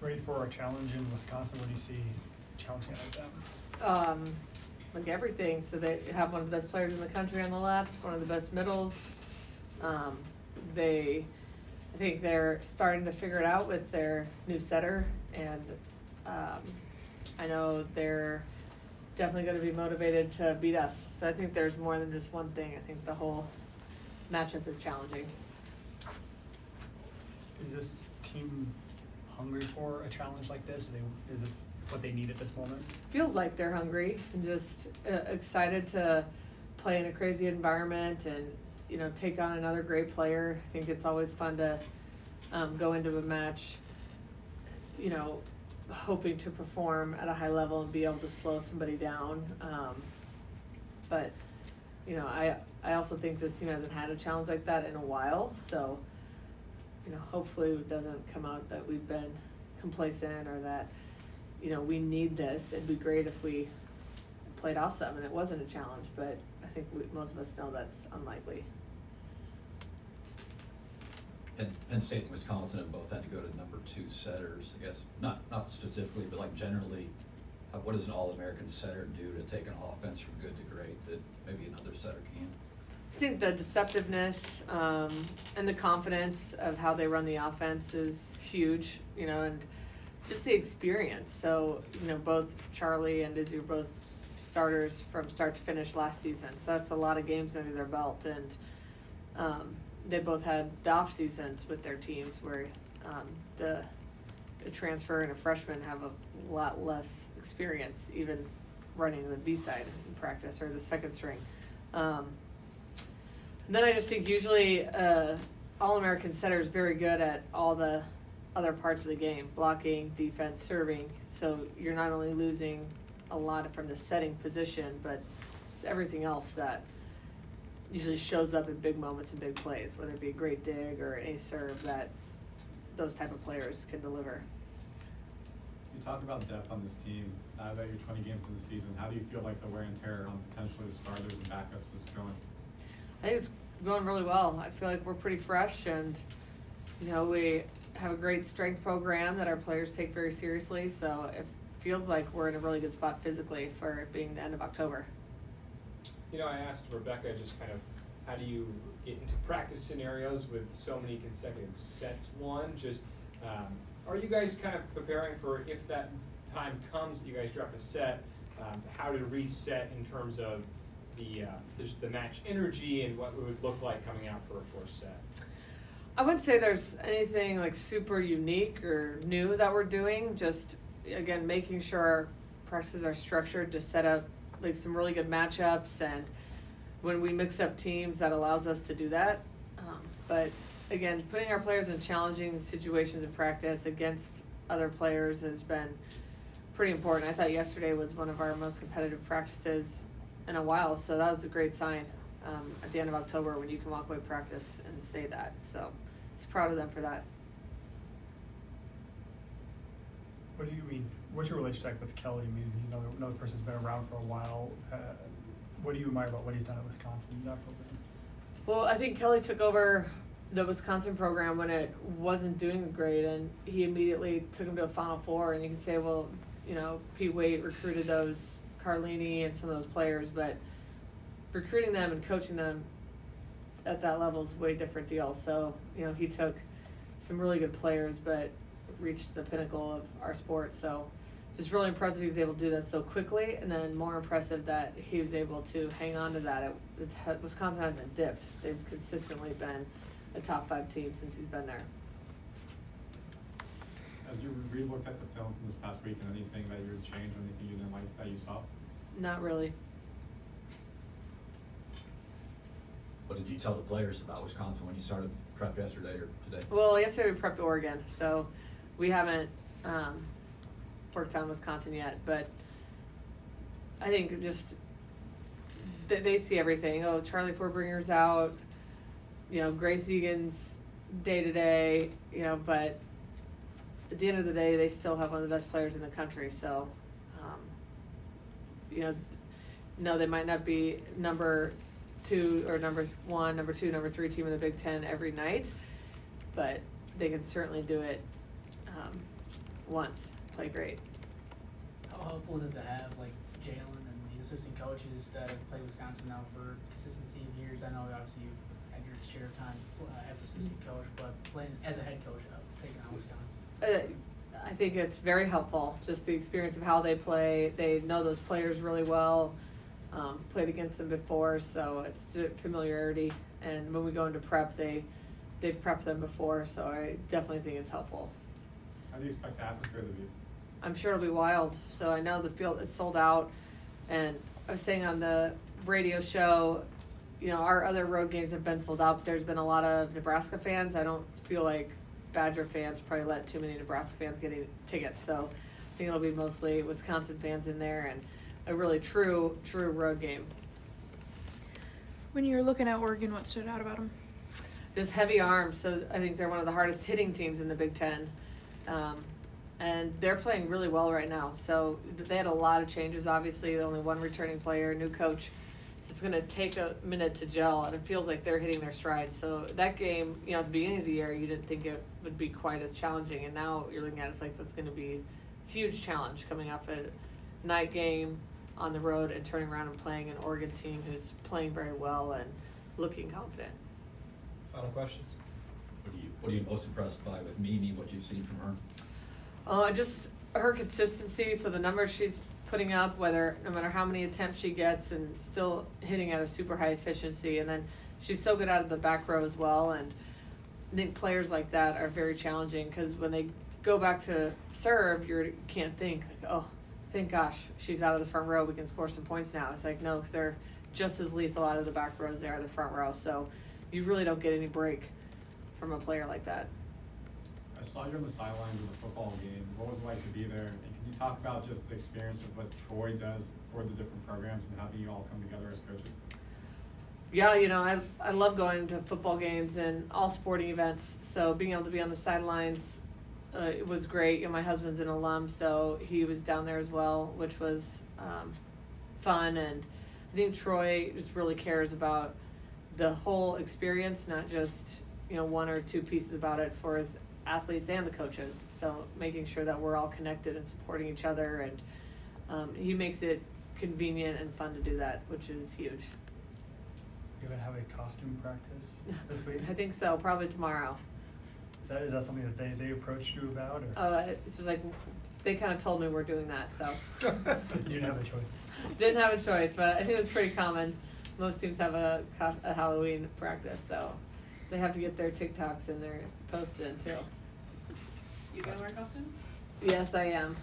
Ready for a challenge in Wisconsin? What do you see challenging like them? Like everything, so they have one of the best players in the country on the left, one of the best middles. I think they're starting to figure it out with their new setter, and I know they're definitely going to be motivated to beat us. So I think there's more than just one thing. I think the whole matchup is challenging. Is this team hungry for a challenge like this? Is this what they need at this moment? Feels like they're hungry and just excited to play in a crazy environment and, you know, take on another great player. I think it's always fun to go into a match, you know, hoping to perform at a high level and be able to slow somebody down. But, you know, I also think this team hasn't had a challenge like that in a while. So, you know, hopefully it doesn't come out that we've been complacent or that, you know, we need this. It'd be great if we played awesome and it wasn't a challenge, but I think most of us know that's unlikely. Penn State and Wisconsin have both had to go to number 2 setters. I guess not specifically, but like generally, what does an All-American setter do to take an offense from good to great that maybe another setter can't? I think the deceptiveness and the confidence of how they run the offense is huge, you know, and just the experience. So, you know, both Charlie and Izzy were both starters from start to finish last season. So that's a lot of games under their belt. And they both had the off seasons with their teams where the transfer and a freshman have a lot less experience even running the B side in practice or the second string. And then I just think usually All-American setter is very good at all the other parts of the game, blocking, defense, serving. So you're not only losing a lot from the setting position, but it's everything else that usually shows up in big moments and big plays, whether it be a great dig or a serve that those type of players can deliver. You talk about depth on this team. Now that you're 20 games into the season, how do you feel like the wear and tear on potentially the starters and backups is going? I think it's going really well. I feel like we're pretty fresh and, you know, we have a great strength program that our players take very seriously. So it feels like we're in a really good spot physically for it being the end of October. You know, I asked Rebecca just kind of how do you get into practice scenarios with so many consecutive sets won? Just are you guys kind of preparing for if that time comes that you guys drop a set, how to reset in terms of the match energy and what it would look like coming out for a fourth set? I wouldn't say there's anything like super unique or new that we're doing. Just, again, making sure our practices are structured to set up like some really good matchups, and when we mix up teams that allows us to do that. But again, putting our players in challenging situations in practice against other players has been pretty important. I thought yesterday was one of our most competitive practices in a while, so that was a great sign at the end of October when you can walk away practice and say that. So just proud of them for that. What do you mean? What's your relationship with Kelly? I mean, you know, another person's been around for a while. What do you admire about what he's done at Wisconsin in that program? Well, I think Kelly took over the Wisconsin program when it wasn't doing great, and he immediately took him to a Final Four. And you can say, well, you know, Pete Waite recruited those, Carlini and some of those players, but recruiting them and coaching them at that level is a way different deal. So, you know, he took some really good players, but reached the pinnacle of our sport. So just really impressive he was able to do that so quickly, and then more impressive that he was able to hang on to that. Wisconsin hasn't dipped. They've consistently been a top 5 team since he's been there. As you re-looked at the film from this past week, and anything that you would change or anything you didn't like that you saw? Not really. What did you tell the players about Wisconsin when you started prep yesterday or today? Well, yesterday we prepped Oregon, so we haven't worked on Wisconsin yet, but I think just they see everything. Oh, Charlie Forbringer's out, you know, Grace Egan's day-to-day, you know, but at the end of the day, they still have one of the best players in the country, so, you know, no, they might not be number 2 or number 1, number 2, number 3 team in the Big Ten every night, but they can certainly do it once, play great. How helpful is it to have like Jalen and the assistant coaches that have played Wisconsin now for consistency of years? I know obviously you've had your share of time as assistant coach, but playing as a head coach, taking on Wisconsin. I think it's very helpful, just the experience of how they play. They know those players really well, played against them before, so it's familiarity. And when we go into prep, they've prepped them before, so I definitely think it's helpful. How do you expect the atmosphere to be? I'm sure it'll be wild. So I know the field, it's sold out. And I was saying on the radio show, our other road games have been sold out, but there's been a lot of Nebraska fans. I don't feel like Badger fans probably let too many Nebraska fans get tickets. So I think it'll be mostly Wisconsin fans in there and a really true road game. When you were looking at Oregon, what stood out about them? Just heavy arms. So I think they're one of the hardest hitting teams in the Big Ten. And they're playing really well right now. So they had a lot of changes, obviously. Only one returning player, new coach. So it's going to take a minute to gel, and it feels like they're hitting their stride. So that game, at the beginning of the year, you didn't think it would be quite as challenging. And now you're looking at it, it's like that's going to be a huge challenge coming off a night game on the road and turning around and playing an Oregon team who's playing very well and looking confident. Final questions? What are you most impressed by with Mimi, what you've seen from her? Just her consistency. So the numbers she's putting up, no matter how many attempts she gets, and still hitting at a super high efficiency. And then she's so good out of the back row as well. And I think players like that are very challenging because when they go back to serve, you can't think like, oh, thank gosh, she's out of the front row. We can score some points now. It's like, no, because they're just as lethal out of the back row as they are the front row. So you really don't get any break from a player like that. I saw you on the sidelines of the football game. What was it like to be there? And can you talk about just the experience of what Troy does for the different programs and having you all come together as coaches? Yeah, I love going to football games and all sporting events. So being able to be on the sidelines, it was great. My husband's an alum, so he was down there as well, which was fun. And I think Troy just really cares about the whole experience, not just one or two pieces about it for his athletes and the coaches. So making sure that we're all connected and supporting each other, and he makes it convenient and fun to do that, which is huge. You gonna have a costume practice this week? I think so, probably tomorrow. Is that something that they approached you about, or? It's just like they kind of told me we're doing that, so. You didn't have a choice. Didn't have a choice, but I think it's pretty common. Most teams have a Halloween practice, so they have to get their TikToks and their posted too. You gonna wear a costume? Yes, I am.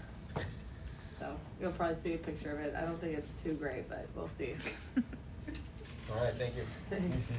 So you'll probably see a picture of it. I don't think it's too great, but we'll see. All right, thank you. Thanks.